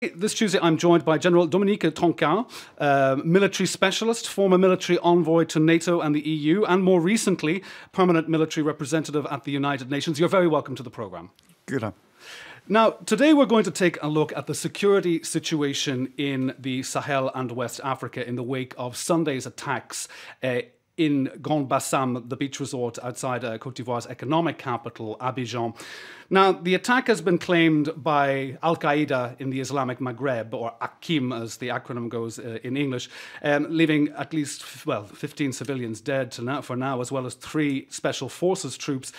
This Tuesday, I'm joined by General Dominique Trinquand, military specialist, former military envoy to NATO and the EU, and more recently, permanent military representative at the United Nations. You're very welcome to the programme. Good. Now, today we're going to take a look at the security situation in the Sahel and West Africa in the wake of Sunday's attacks in Grand Bassam, the beach resort outside Côte d'Ivoire's economic capital, Abidjan. Now, the attack has been claimed by Al-Qaeda in the Islamic Maghreb, or AQIM as the acronym goes in English, leaving at least, 15 civilians dead for now, as well as 3 special forces troops.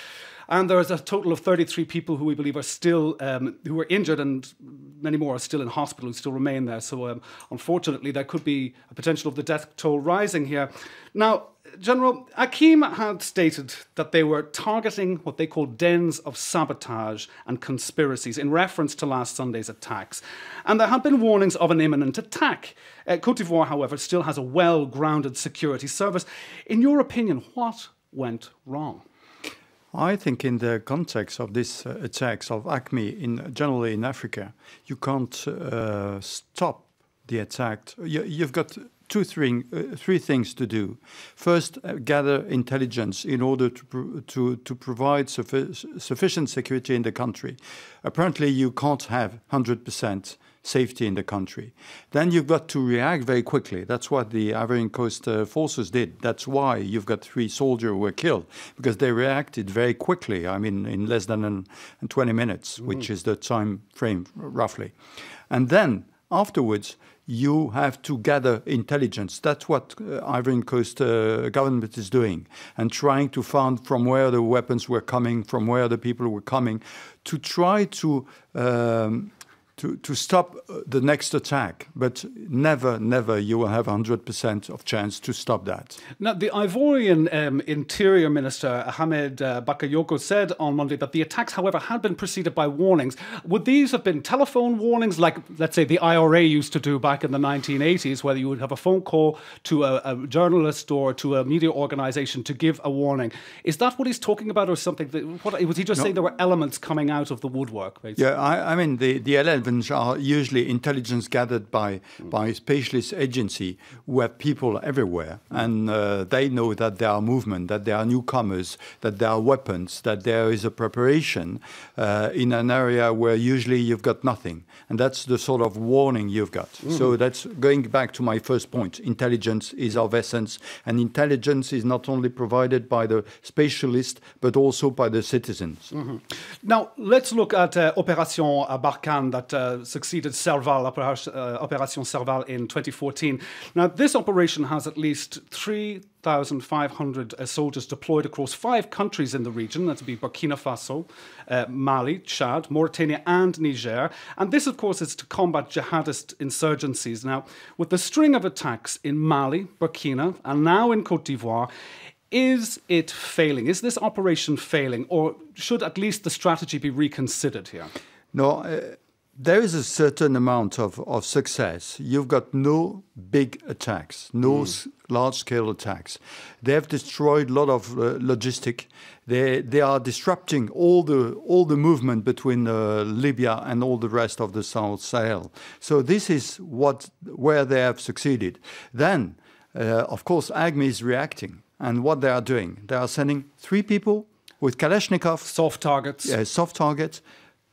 And there is a total of 33 people who we believe are still, who are injured, and many more are still in hospital, who still remain there. So unfortunately, there could be a potential of the death toll rising here. Now, General, AQIM had stated that they were targeting what they call dens of sabotage and conspiracies in reference to last Sunday's attacks. And there had been warnings of an imminent attack. Côte d'Ivoire, however, still has a well-grounded security service. In your opinion, what went wrong? I think in the context of these attacks of AQMI, generally in Africa, you can't stop the attack. You've got three things to do. First, gather intelligence in order to provide sufficient security in the country. Apparently, you can't have 100% safety in the country. Then you've got to react very quickly. That's what the Ivory Coast forces did. That's why you've got 3 soldiers who were killed, because they reacted very quickly. I mean, in less than 20 minutes, which is the time frame, roughly. And then, afterwards, you have to gather intelligence. That's what Ivory Coast government is doing, and trying to find from where the weapons were coming, from where the people were coming, to try to stop the next attack. But never you will have 100% of chance to stop that. Now, the Ivorian Interior Minister, Ahmed Bakayoko, said on Monday that the attacks, however, had been preceded by warnings. Would these have been telephone warnings, like, let's say, the IRA used to do back in the 1980s, where you would have a phone call to a journalist or to a media organization to give a warning? Is that what he's talking about, or something? Was he just saying there were elements coming out of the woodwork, basically? Yeah, I mean, the elements are usually intelligence gathered by specialist agency who have people everywhere, and they know that there are movement, that there are newcomers, that there are weapons, that there is a preparation in an area where usually you've got nothing. And that's the sort of warning you've got. So that's going back to my first point. Intelligence is of essence, and intelligence is not only provided by the specialist, but also by the citizens. Now, let's look at Opération Barkhane that succeeded Serval, Operation Serval in 2014. Now, this operation has at least 3,500 soldiers deployed across 5 countries in the region. That would be Burkina Faso, Mali, Chad, Mauritania and Niger. And this, of course, is to combat jihadist insurgencies. Now, with the string of attacks in Mali, Burkina, and now in Côte d'Ivoire, is it failing? Is this operation failing? Or should at least the strategy be reconsidered here? No, there is a certain amount of success. You've got no big attacks, no large-scale attacks. They have destroyed a lot of logistic. They are disrupting all the movement between Libya and all the rest of the South Sahel. So this is where they have succeeded. Then, of course, AQMI is reacting. And what they are doing, they are sending 3 people with Kalashnikov. Soft targets. Soft targets.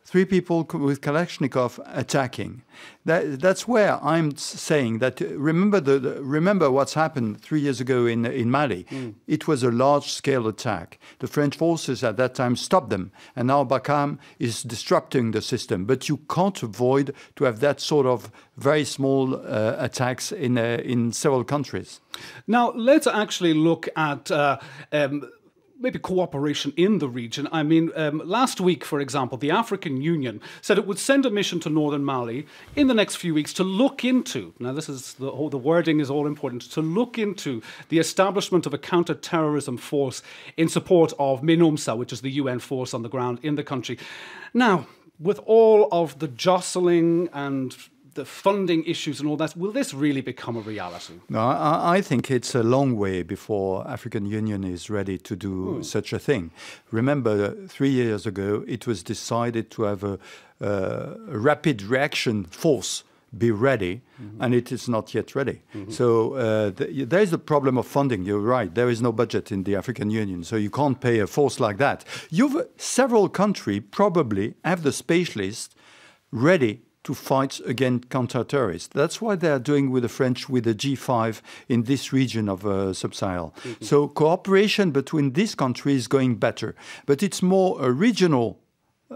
3 people with Kalashnikov attacking. That's where I'm saying that remember what's happened 3 years ago in Mali. It was a large-scale attack. The French forces at that time stopped them, and now Barkhane is disrupting the system. But you can't avoid to have that sort of very small attacks in several countries. Now, let's actually look at maybe cooperation in the region. I mean, last week, for example, the African Union said it would send a mission to northern Mali in the next few weeks to look into, now this is, the wording is all important, to look into the establishment of a counter-terrorism force in support of MINUMSA, which is the UN force on the ground in the country. Now, with all of the jostling and the funding issues and all that, will this really become a reality? No, I think it's a long way before African Union is ready to do such a thing. Remember, 3 years ago, it was decided to have a rapid reaction force be ready, and it is not yet ready. So there is a problem of funding. You're right. There is no budget in the African Union, so you can't pay a force like that. Several countries probably have the specialists ready to fight against counter-terrorists. That's what they are doing with the French, with the G5 in this region of Sub-Sahel. So cooperation between these countries is going better, but it's more a regional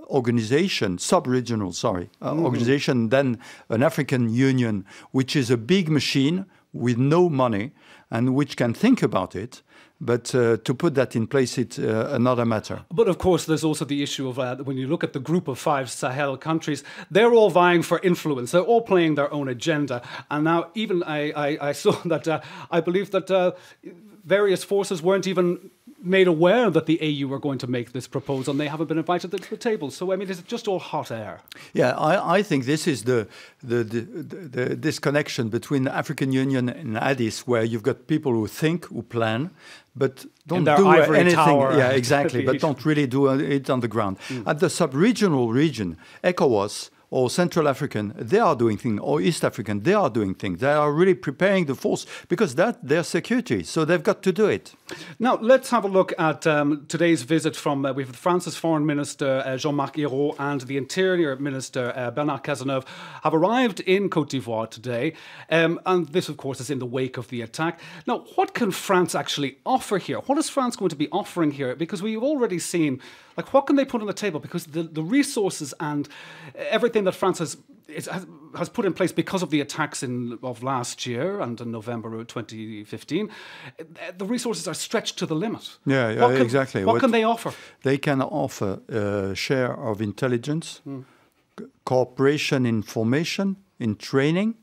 organization, sub-regional, organization than an African Union, which is a big machine with no money and which can think about it. But to put that in place, it's another matter. But of course, there's also the issue of when you look at the group of 5 Sahel countries, they're all vying for influence. They're all playing their own agenda. And now even I saw that I believe that various forces weren't even made aware that the AU were going to make this proposal, and they haven't been invited to the table. So, I mean, it's just all hot air. Yeah, I think this is the disconnection between the African Union and Addis, where you've got people who think, who plan, but don't do anything. Tower. Yeah, exactly, but don't really do it on the ground. At the sub-regional region, ECOWAS, or Central African, they are doing things, or East African, they are doing things. They are really preparing the force because that's their security, so they've got to do it. Now, let's have a look at today's visit from we have France's Foreign Minister Jean-Marc Ayrault and the Interior Minister Bernard Cazeneuve have arrived in Côte d'Ivoire today, and this, of course, is in the wake of the attack. Now, what can France actually offer here? What is France going to be offering here? Because we've already seen, like, what can they put on the table? Because the resources and everything that France has put in place because of the attacks of last year and in November of 2015, the resources are stretched to the limit. Yeah, exactly. What can they offer? They can offer a share of intelligence, cooperation in formation, in training,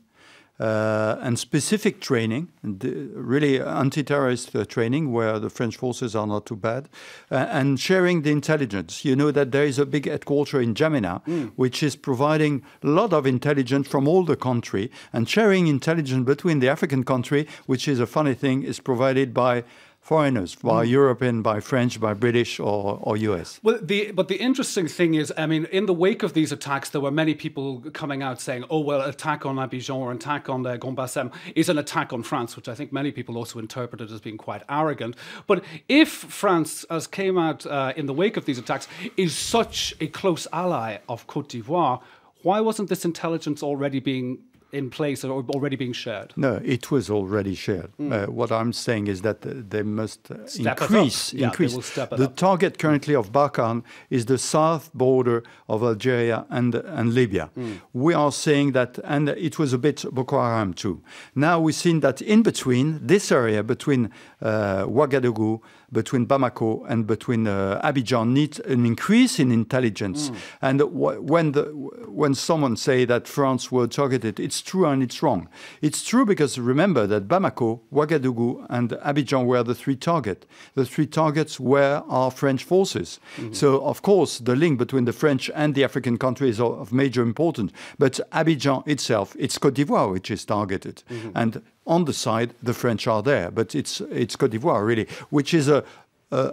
and specific training, really anti-terrorist training, where the French forces are not too bad, and sharing the intelligence. You know that there is a big headquarter in N'Djamena, which is providing a lot of intelligence from all the country, and sharing intelligence between the African country, which is a funny thing, is provided by foreigners, by European, by French, by British or US. Well, but the interesting thing is, I mean, in the wake of these attacks, there were many people coming out saying, oh, well, attack on Abidjan or attack on Grand Bassam is an attack on France, which I think many people also interpreted as being quite arrogant. But if France, as came out in the wake of these attacks, is such a close ally of Côte d'Ivoire, why wasn't this intelligence already being in place or already being shared? No, it was already shared. What I'm saying is that they must increase. The target currently of Barkhane is the south border of Algeria and Libya. We are saying that, and it was a bit Boko Haram too. Now we've seen that in between, this area between Ouagadougou, between Bamako and between Abidjan needs an increase in intelligence. And when someone say that France were targeted, it's true and it's wrong. It's true because remember that Bamako, Ouagadougou and Abidjan were the 3 targets. The 3 targets were our French forces. So of course the link between the French and the African countries is of major importance. But Abidjan itself, it's Côte d'Ivoire which is targeted. And on the side, the French are there, but it's Côte d'Ivoire, really, which is a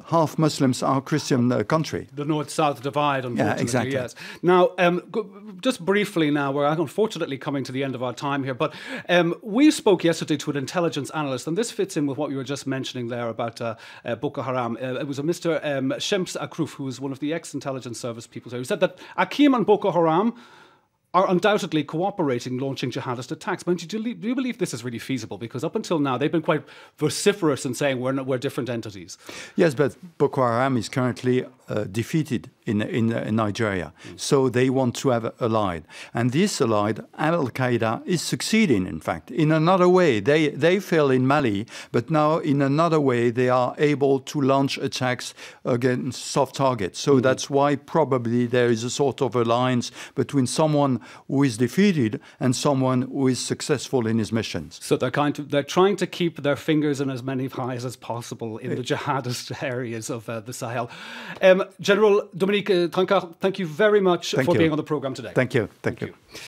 half Muslims, half Christian country. The North-South divide, unfortunately, yeah, exactly. Yes. Now, just briefly now, we're unfortunately coming to the end of our time here, but we spoke yesterday to an intelligence analyst, and this fits in with what you were just mentioning there about Boko Haram. It was a Mr. Shems Akrouf, who is one of the ex-intelligence service people here, who said that Akim and Boko Haram are undoubtedly cooperating, launching jihadist attacks. But do you believe this is really feasible? Because up until now, they've been quite vociferous in saying we're different entities. Yes, but Boko Haram is currently defeated in Nigeria. So they want to have allied. And this allied, Al-Qaeda, is succeeding, in fact, in another way. They failed in Mali, but now in another way they are able to launch attacks against soft targets. So that's why probably there is a sort of alliance between someone who is defeated and someone who is successful in his missions. So they're trying to keep their fingers in as many pies as possible in the jihadist areas of the Sahel. General Dominique Trinquand, thank you very much for being on the program today. Thank you. Thank you.